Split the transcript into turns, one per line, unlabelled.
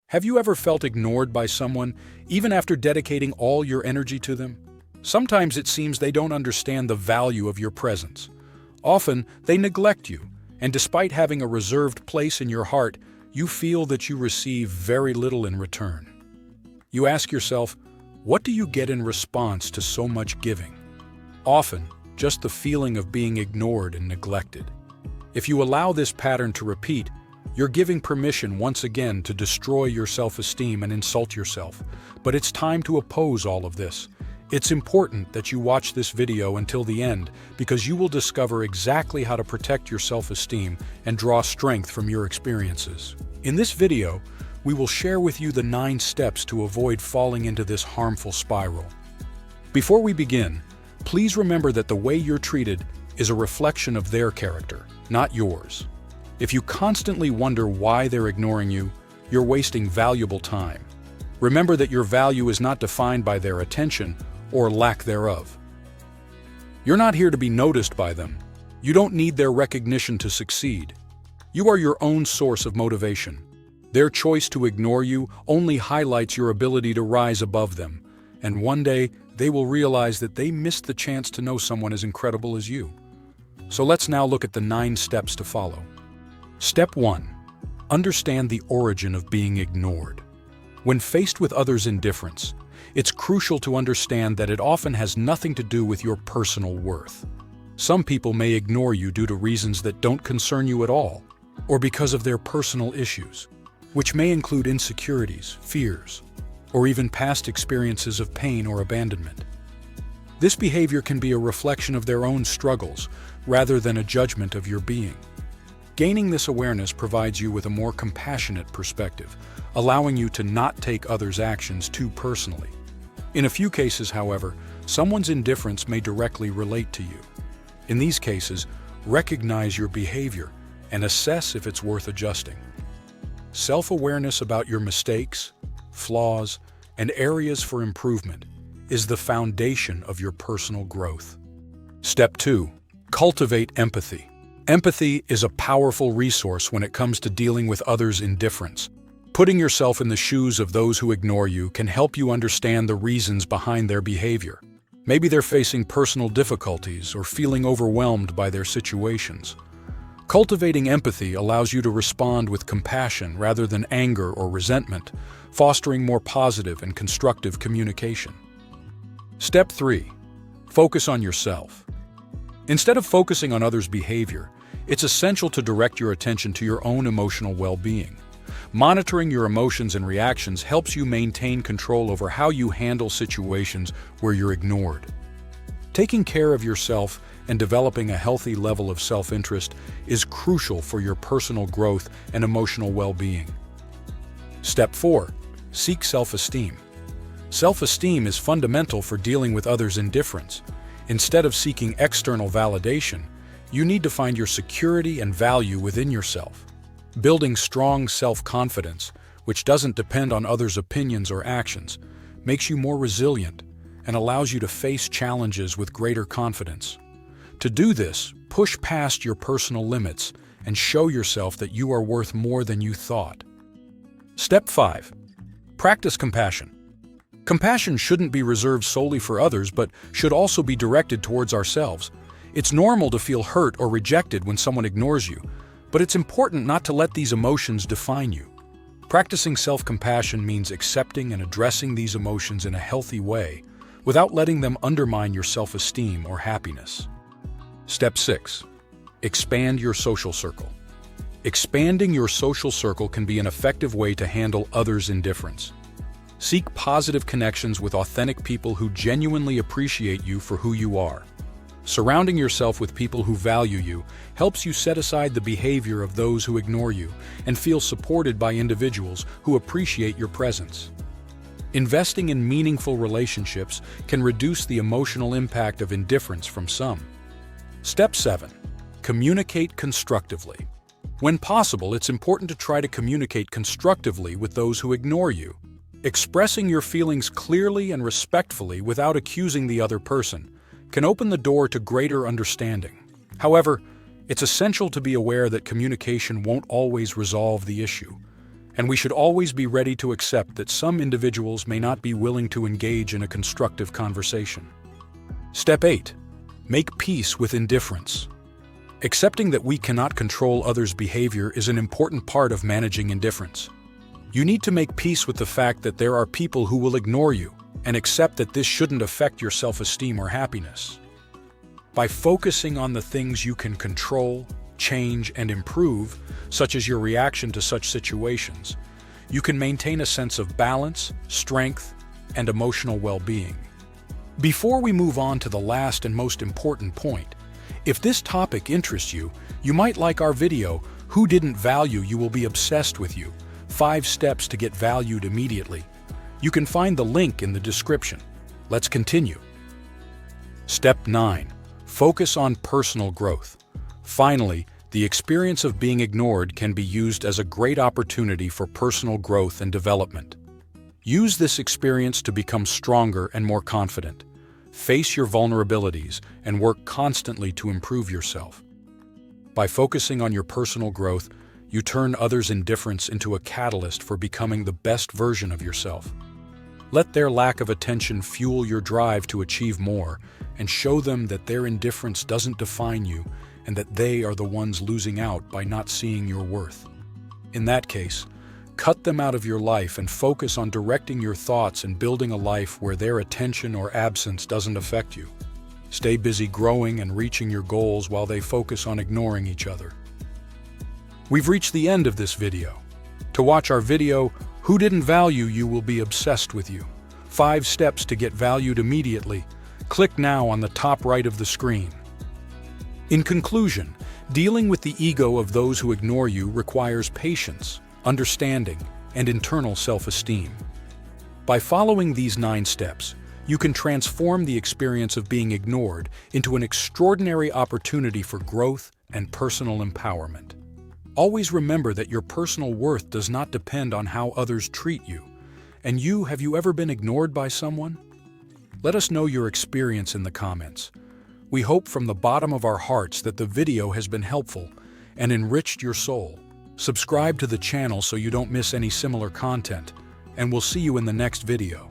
Have you ever felt ignored by someone, even after dedicating all your energy to them? Sometimes it seems they don't understand the value of your presence. Often, they neglect you, and despite having a reserved place in your heart, you feel that you receive very little in return. You ask yourself, what do you get in response to so much giving? Often, just the feeling of being ignored and neglected. If you allow this pattern to repeat, you're giving permission once again to destroy your self-esteem and insult yourself. But it's time to oppose all of this. It's important that you watch this video until the end because you will discover exactly how to protect your self-esteem and draw strength from your experiences. In this video, we will share with you the 9 steps to avoid falling into this harmful spiral. Before we begin, please remember that the way you're treated is a reflection of their character, not yours. If you constantly wonder why they're ignoring you, you're wasting valuable time. Remember that your value is not defined by their attention or lack thereof. You're not here to be noticed by them. You don't need their recognition to succeed. You are your own source of motivation. Their choice to ignore you only highlights your ability to rise above them, and one day they will realize that they missed the chance to know someone as incredible as you. So let's now look at the 9 steps to follow. Step 1. Understand the origin of being ignored. When faced with others' indifference, it's crucial to understand that it often has nothing to do with your personal worth. Some people may ignore you due to reasons that don't concern you at all, or because of their personal issues, which may include insecurities, fears, or even past experiences of pain or abandonment. This behavior can be a reflection of their own struggles rather than a judgment of your being. Gaining this awareness provides you with a more compassionate perspective, allowing you to not take others' actions too personally. In a few cases, however, someone's indifference may directly relate to you. In these cases, recognize your behavior and assess if it's worth adjusting. Self-awareness about your mistakes, flaws, and areas for improvement is the foundation of your personal growth. Step 2. Cultivate empathy. Empathy is a powerful resource when it comes to dealing with others' indifference. Putting yourself in the shoes of those who ignore you can help you understand the reasons behind their behavior. Maybe they're facing personal difficulties or feeling overwhelmed by their situations. Cultivating empathy allows you to respond with compassion rather than anger or resentment, fostering more positive and constructive communication. Step 3. Focus on yourself. Instead of focusing on others' behavior, it's essential to direct your attention to your own emotional well-being. Monitoring your emotions and reactions helps you maintain control over how you handle situations where you're ignored. Taking care of yourself and developing a healthy level of self-interest is crucial for your personal growth and emotional well-being. Step 4. Seek self-esteem. Self-esteem is fundamental for dealing with others' indifference. Instead of seeking external validation, you need to find your security and value within yourself. Building strong self-confidence, which doesn't depend on others' opinions or actions, makes you more resilient and allows you to face challenges with greater confidence. To do this, push past your personal limits and show yourself that you are worth more than you thought. Step 5. Practice compassion. Compassion shouldn't be reserved solely for others, but should also be directed towards ourselves. It's normal to feel hurt or rejected when someone ignores you, but it's important not to let these emotions define you. Practicing self-compassion means accepting and addressing these emotions in a healthy way, without letting them undermine your self-esteem or happiness. Step 6. Expand your social circle. Expanding your social circle can be an effective way to handle others' indifference. Seek positive connections with authentic people who genuinely appreciate you for who you are. Surrounding yourself with people who value you helps you set aside the behavior of those who ignore you and feel supported by individuals who appreciate your presence. Investing in meaningful relationships can reduce the emotional impact of indifference from some. Step 7. Communicate constructively. When possible, it's important to try to communicate constructively with those who ignore you. Expressing your feelings clearly and respectfully without accusing the other person can open the door to greater understanding. However, it's essential to be aware that communication won't always resolve the issue, and we should always be ready to accept that some individuals may not be willing to engage in a constructive conversation. Step 8. Make peace with indifference. Accepting that we cannot control others' behavior is an important part of managing indifference. You need to make peace with the fact that there are people who will ignore you, and accept that this shouldn't affect your self-esteem or happiness. By focusing on the things you can control, change, and improve, such as your reaction to such situations, you can maintain a sense of balance, strength, and emotional well-being. Before we move on to the last and most important point, if this topic interests you, you might like our video, Who Didn't Value You Will Be Obsessed With You, 5 Steps to Get Valued Immediately. You can find the link in the description. Let's continue. Step 9. Focus on personal growth. Finally, the experience of being ignored can be used as a great opportunity for personal growth and development. Use this experience to become stronger and more confident. Face your vulnerabilities and work constantly to improve yourself. By focusing on your personal growth, you turn others' indifference into a catalyst for becoming the best version of yourself. Let their lack of attention fuel your drive to achieve more, and show them that their indifference doesn't define you and that they are the ones losing out by not seeing your worth. In that case, cut them out of your life and focus on directing your thoughts and building a life where their attention or absence doesn't affect you. Stay busy growing and reaching your goals while they focus on ignoring each other. We've reached the end of this video. To watch our video, Who Didn't Value You Will Be Obsessed With You, 5 Steps to Get Valued Immediately, click now on the top right of the screen. In conclusion, dealing with the ego of those who ignore you requires patience, understanding, and internal self-esteem. By following these 9 steps, you can transform the experience of being ignored into an extraordinary opportunity for growth and personal empowerment. Always remember that your personal worth does not depend on how others treat you. And have you ever been ignored by someone? Let us know your experience in the comments. We hope from the bottom of our hearts that the video has been helpful and enriched your soul. Subscribe to the channel so you don't miss any similar content, and we'll see you in the next video.